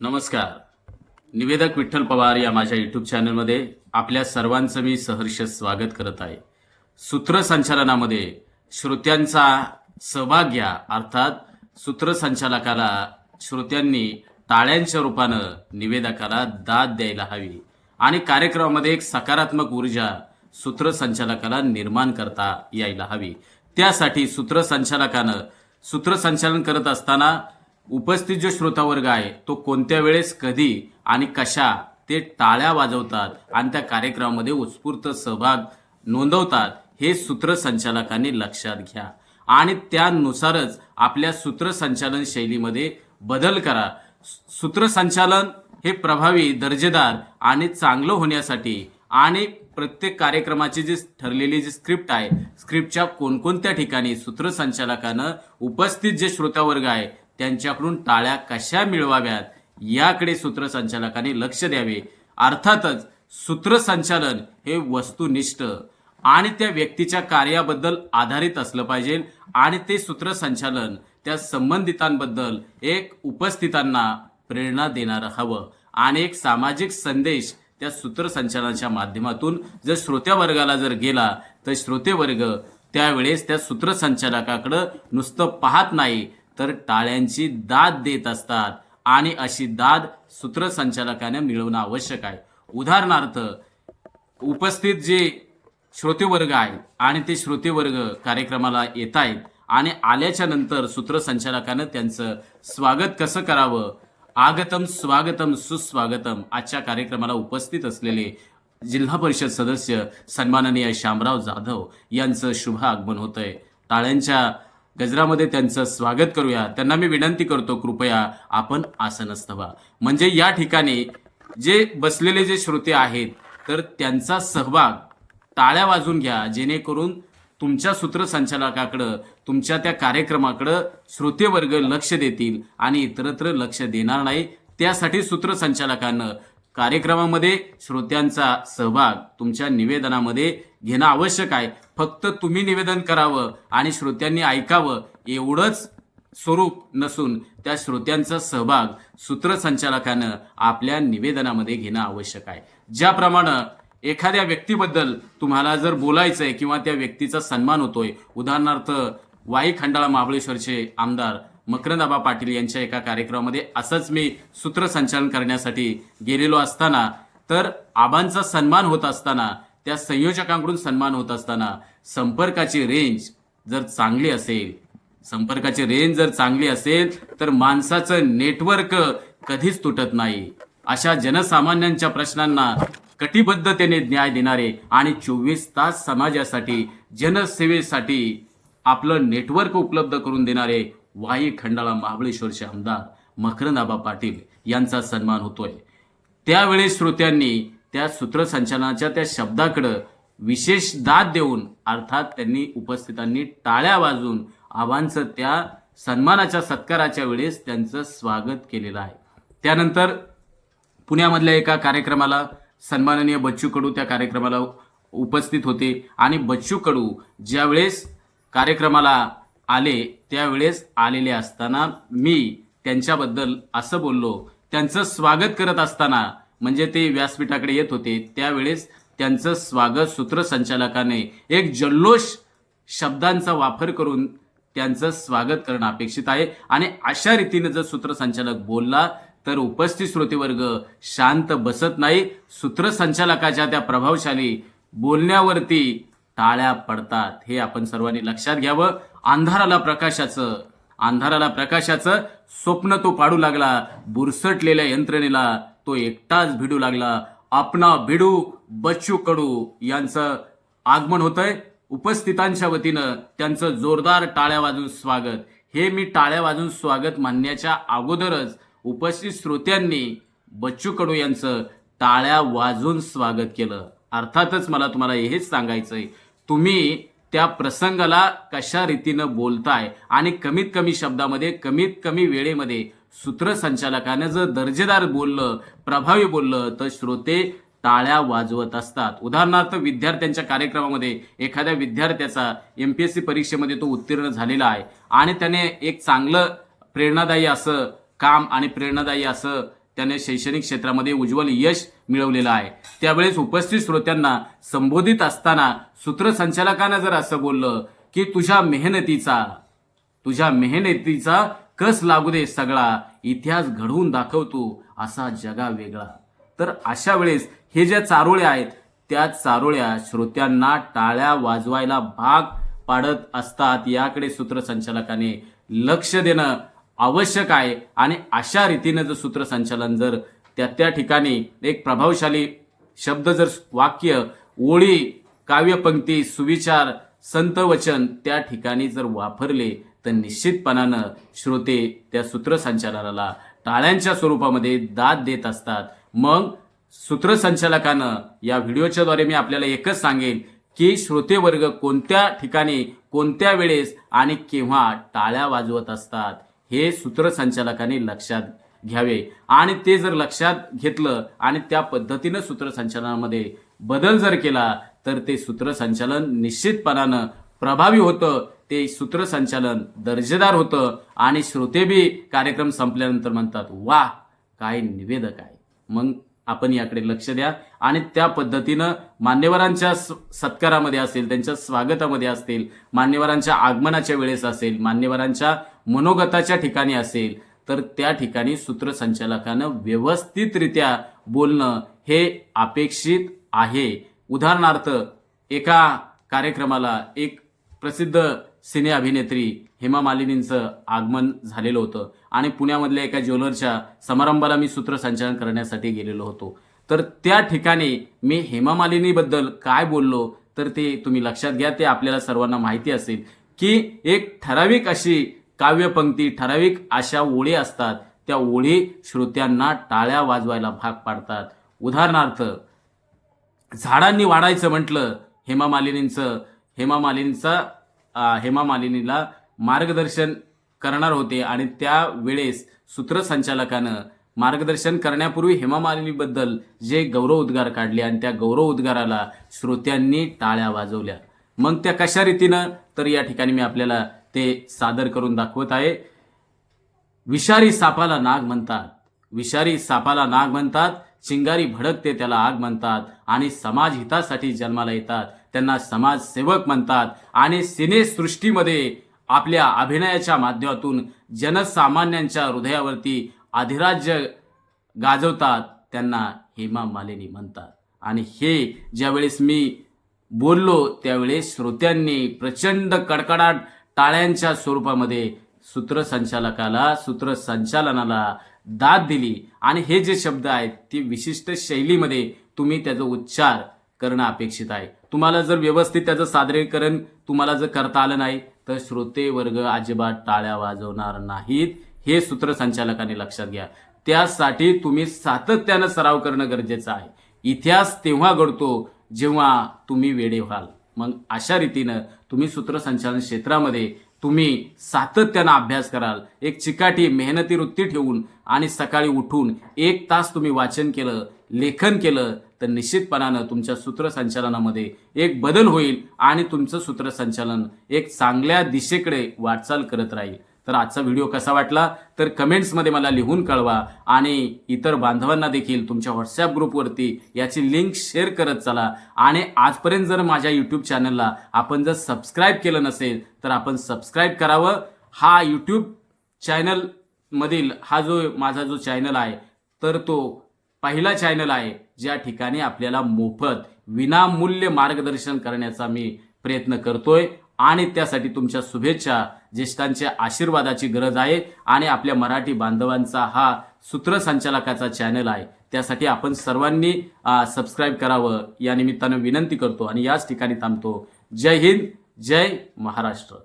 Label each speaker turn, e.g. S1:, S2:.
S1: नमस्कार. निवेदक विठ्ठल पवार या माझ्या यूट्यूब चॅनलमध्ये आपल्या सर्वांचं मी सहर्ष स्वागत करत आहे. सूत्रसंचालनामध्ये श्रोत्यांचा सहभाग घ्या, अर्थात सूत्रसंचालकाला श्रोत्यांनी टाळ्यांच्या रूपानं निवेदकाला दाद द्यायला हवी आणि कार्यक्रमामध्ये एक सकारात्मक ऊर्जा सूत्रसंचालकाला निर्माण करता यायला हवी. त्यासाठी सूत्रसंचालकानं सूत्रसंचालन करत असताना उपस्थित जो श्रोतावर्ग आहे तो कोणत्या वेळेस कधी आणि कशा ते टाळ्या वाजवतात आणि त्या कार्यक्रमामध्ये उत्स्फूर्त सहभाग नोंदवतात हे सूत्रसंचालकांनी लक्षात घ्या आणि त्यानुसारच आपल्या सूत्रसंचालन शैलीमध्ये बदल करा. सूत्रसंचालन हे प्रभावी, दर्जेदार आणि चांगलं होण्यासाठी आणि प्रत्येक कार्यक्रमाची जी ठरलेली जी स्क्रिप्ट आहे, स्क्रिप्टच्या कोणकोणत्या ठिकाणी सूत्रसंचालकानं उपस्थित जे श्रोतावर्ग आहे त्यांच्याकडून टाळ्या कशा मिळवाव्यात याकडे सूत्रसंचालकांनी लक्ष द्यावे. अर्थातच सूत्रसंचालन हे वस्तुनिष्ठ आणि त्या व्यक्तीच्या कार्याबद्दल आधारित असलं पाहिजे आणि ते सूत्रसंचालन त्या संबंधितांबद्दल एक उपस्थितांना प्रेरणा देणारं हवं आणि एक सामाजिक संदेश त्या सूत्रसंचालनाच्या माध्यमातून जर श्रोत्यावर्गाला जर गेला तर श्रोतेवर्ग त्यावेळेस त्या सूत्रसंचालकाकडं नुसतं पाहत नाही तर टाळ्यांची दाद देत असतात आणि अशी दाद सूत्रसंचालकाने मिळवणं आवश्यक आहे. उदाहरणार्थ, उपस्थित जे श्रोतेवर्ग आहे आणि ते श्रोतेवर्ग कार्यक्रमाला येत आहेत आणि आल्याच्या नंतर सूत्रसंचालकानं त्यांचं स्वागत कसं करावं, आगतम स्वागतम सुस्वागतम. आजच्या कार्यक्रमाला उपस्थित असलेले जिल्हा परिषद सदस्य सन्माननीय शामराव जाधव यांचं शुभ आगमन होतंय. टाळ्यांच्या गजरामध्ये त्यांचं स्वागत करूया. त्यांना मी विनंती करतो, कृपया आपण आसनस्थ व्हा. म्हणजे या ठिकाणी जे बसलेले जे श्रोते आहेत तर त्यांचा सहभाग टाळ्या वाजून घ्या, जेणेकरून तुमच्या सूत्रसंचालकाकडं, तुमच्या त्या कार्यक्रमाकडं श्रोतेवर्ग लक्ष देतील आणि इतरत्र लक्ष देणार नाही. त्यासाठी सूत्रसंचालकानं कार्यक्रमामध्ये श्रोत्यांचा सहभाग तुमच्या निवेदनामध्ये घेणं आवश्यक आहे. फक्त तुम्ही निवेदन करावं आणि श्रोत्यांनी ऐकावं एवढंच स्वरूप नसून त्या श्रोत्यांचा सहभाग सूत्रसंचालकानं आपल्या निवेदनामध्ये घेणं आवश्यक आहे. ज्याप्रमाणे एखाद्या व्यक्तीबद्दल तुम्हाला जर बोलायचंय किंवा त्या व्यक्तीचा सन्मान होतोय, उदाहरणार्थ वाई खंडाळा महाबळेश्वरचे आमदार मकरंद पाटील यांच्या एका कार्यक्रमामध्ये असंच मी सूत्रसंचालन करण्यासाठी गेलेलो असताना तर आबांचा सन्मान होत असताना, त्या संयोजकांकडून सन्मान होत असताना संपर्काची रेंज जर चांगली असेल, संपर्काची रेंज जर चांगली असेल तर माणसाचं नेटवर्क कधीच तुटत नाही. अशा जनसामान्यांच्या प्रश्नांना कटिबद्धतेने न्याय देणारे आणि 24 तास समाजासाठी, जनसेवेसाठी आपलं नेटवर्क उपलब्ध करून देणारे वाई खंडाळा महाबळेश्वरचे आमदार मकरंद पाटील यांचा सन्मान होतोय. त्यावेळेस श्रोत्यांनी त्या सूत्रसंचालनाच्या त्या शब्दाकडं विशेष दाद देऊन, अर्थात त्यांनी उपस्थितांनी टाळ्या वाजून आबांचं त्या सन्मानाच्या सत्काराच्या वेळेस त्यांचं स्वागत केलेलं आहे. त्यानंतर पुण्यामधल्या एका कार्यक्रमाला सन्माननीय बच्चू कडू त्या कार्यक्रमाला उपस्थित होते आणि बच्चू कडू ज्यावेळेस कार्यक्रमाला आले त्यावेळेस आलेले असताना मी त्यांच्याबद्दल असं बोललो, त्यांचं स्वागत करत असताना, म्हणजे ते व्यासपीठाकडे येत होते त्यावेळेस त्यांचं स्वागत सूत्रसंचालकाने एक जल्लोष शब्दांचा वापर करून त्यांचं स्वागत करणं अपेक्षित आहे आणि अशा रीतीने जर सूत्रसंचालक बोलला तर उपस्थित श्रोतेवर्ग शांत बसत नाही. सूत्रसंचालकाच्या त्या प्रभावशाली बोलण्यावरती टाळ्या पडतात. हे आपण सर्वांनी लक्षात घ्यावं. अंधाराला प्रकाशाचं स्वप्न तो पाडू लागला, बुरसटलेल्या यंत्रणेला तो एकटाच भिडू लागला. आपणा भिडू बच्चू कडू यांचं आगमन होतंय. उपस्थितांच्या वतीनं त्यांचं जोरदार टाळ्या वाजून स्वागत. हे मी टाळ्या वाजून स्वागत म्हणण्याच्या अगोदरच उपस्थित श्रोत्यांनी बच्चू कडू यांचं टाळ्या वाजून स्वागत केलं. अर्थातच मला तुम्हाला हेच सांगायचंय, तुम्ही त्या प्रसंगाला कशा रीतीनं बोलताय आणि कमीत कमी शब्दामध्ये, कमीत कमी वेळेमध्ये सूत्रसंचालकानं जर दर्जेदार बोललं, प्रभावी बोललं तर श्रोते टाळ्या वाजवत असतात. उदाहरणार्थ, विद्यार्थ्यांच्या कार्यक्रमामध्ये एखाद्या विद्यार्थ्याचा MPSC परीक्षेमध्ये तो उत्तीर्ण झालेला आहे आणि त्याने एक चांगलं प्रेरणादायी असं काम आणि प्रेरणादायी असं त्याने शैक्षणिक क्षेत्रामध्ये उज्ज्वल यश मिळवलेलं आहे। त्यावेळेस उपस्थित श्रोत्यांना संबोधित असताना सूत्रसंचालकांना जर असं बोललं की तुझ्या मेहनतीचा कस लागू दे सगळा, इतिहास घडवून दाखव तू असा जगा वेगळा, तर अशा वेळेस हे ज्या चारोळ्या आहेत त्या चारोळ्या श्रोत्यांना टाळ्या वाजवायला भाग पाडत असतात। याकडे सूत्रसंचालकाने लक्ष देणं आवश्यक आहे आणि अशा रीतीने जर सूत्रसंचालन जर त्या ठिकाणी एक प्रभावशाली शब्द जर वाक्य, ओळी, काव्यपंक्ती, सुविचार, संत वचन त्या ठिकाणी जर वापरले तर निश्चितपणानं श्रोते त्या सूत्रसंचालनाला टाळ्यांच्या स्वरूपामध्ये दाद देत असतात। मग सूत्रसंचालकानं या व्हिडिओच्या द्वारे मी आपल्याला एकच सांगेन की श्रोते वर्ग कोणत्या ठिकाणी, कोणत्या वेळेस आणि केव्हा टाळ्या वाजवत असतात हे सूत्रसंचालकाने लक्षात घ्यावे आणि ते जर लक्षात घेतलं आणि त्या पद्धतीनं सूत्रसंचालनामध्ये बदल जर केला तर ते सूत्रसंचालन निश्चितपणानं प्रभावी होतं, ते सूत्रसंचालन दर्जेदार होतं आणि श्रोते बी कार्यक्रम संपल्यानंतर म्हणतात वाह काय निवेदक आहे। मग आपण याकडे लक्ष द्या आणि त्या पद्धतीनं मान्यवरांच्या सत्कारामध्ये असेल, त्यांच्या स्वागतामध्ये असतील, मान्यवरांच्या आगमनाच्या वेळेस असेल, मान्यवरांच्या मनोगताच्या ठिकाणी असेल तर त्या ठिकाणी सूत्रसंचालकानं व्यवस्थितरित्या बोलणं हे अपेक्षित आहे। उदाहरणार्थ एका कार्यक्रमाला एक प्रसिद्ध सिने अभिनेत्री हेमा मालिनींचं आगमन झालेलं होतं आणि पुण्यामधल्या एका ज्वेलरच्या समारंभाला मी सूत्रसंचालन करण्यासाठी गेलेलो होतो। तर त्या ठिकाणी मी हेमा मालिनीबद्दल काय बोललो तर ते तुम्ही लक्षात घ्या। ते आपल्याला सर्वांना माहिती असेल की एक ठराविक अशी काव्यपंक्ती, ठराविक अशा ओळी असतात, त्या ओळी श्रोत्यांना टाळ्या वाजवायला भाग पाडतात। उदाहरणार्थ झाडांनी वाढायचं म्हटलं, हेमा मालिनीला मार्गदर्शन करणार होते आणि त्या वेळेस सूत्रसंचालकानं मार्गदर्शन करण्यापूर्वी हेमा मालिनीबद्दल जे गौरव उद्गार काढले आणि त्या गौरव उद्गाराला श्रोत्यांनी टाळ्या वाजवल्या। मग त्या कशा रीतीनं तर या ठिकाणी मी आपल्याला ते सादर करून दाखवत आहे। विषारी सापाला नाग म्हणतात, चिंगारी भडकते त्याला आग म्हणतात आणि समाज हितासाठी जन्माला येतात त्यांना समाजसेवक म्हणतात आणि सिनेसृष्टीमध्ये आपल्या अभिनयाच्या माध्यमातून जनसामान्यांच्या हृदयावरती अधिराज्य गाजवतात त्यांना हेमा मालिनी म्हणतात। आणि हे ज्यावेळेस मी बोललो त्यावेळेस श्रोत्यांनी प्रचंड कडकडाट टाळ्यांच्या स्वरूपामध्ये सूत्रसंचालनाला दाद दिली आणि हे जे शब्द आहेत ते विशिष्ट शैलीमध्ये तुम्ही त्याचा उच्चार करणं अपेक्षित आहे। तुम्हाला जर व्यवस्थित त्याचं सादरीकरण तुम्हाला जर करता आलं नाही तर श्रोते वर्ग अजिबात टाळ्या वाजवणार नाहीत, हे सूत्रसंचालकाने लक्षात घ्या। त्यासाठी तुम्ही सातत्यानं सराव करणं गरजेचं आहे। इतिहास तेव्हा घडतो जेव्हा तुम्ही वेडे व्हाल। मग अशा रीतीनं तुम्ही सूत्रसंचालन क्षेत्रामध्ये तुम्ही सातत्यानं अभ्यास कराल, एक चिकाटी मेहनती वृत्ती ठेवून आणि सकाळी उठून 1 तास तुम्ही वाचन केलं, लेखन केलं तर निश्चितपणानं तुमच्या सूत्रसंचालनामध्ये एक बदल होईल आणि तुमचं सूत्रसंचालन एक चांगल्या दिशेकडे वाटचाल करत राहील। तर आजचा व्हिडिओ कसा वाटला तर कमेंट्समध्ये मला लिहून कळवा आणि इतर बांधवांना देखील तुमच्या व्हॉट्सॲप ग्रुपवरती याची लिंक शेअर करत चला। आणि आजपर्यंत जर माझ्या यूट्यूब चॅनलला आपण जर सबस्क्राईब केलं नसेल तर आपण सबस्क्राईब करावं। हा यूट्यूब चॅनलमधील माझा जो चॅनल आहे तर तो पहिला चॅनल आहे ज्या ठिकाणी आपल्याला मोफत विनामूल्य मार्गदर्शन करण्याचा मी प्रयत्न करतोय आणि त्यासाठी तुमच्या शुभेच्छा, ज्येष्ठांच्या आशीर्वादाची गरज आहे आणि आपल्या मराठी बांधवांचा हा सूत्रसंचालकाचा चॅनल आहे, त्यासाठी आपण सर्वांनी सबस्क्राईब करावं या निमित्तानं विनंती करतो आणि याच ठिकाणी थांबतो। जय हिंद, जय महाराष्ट्र।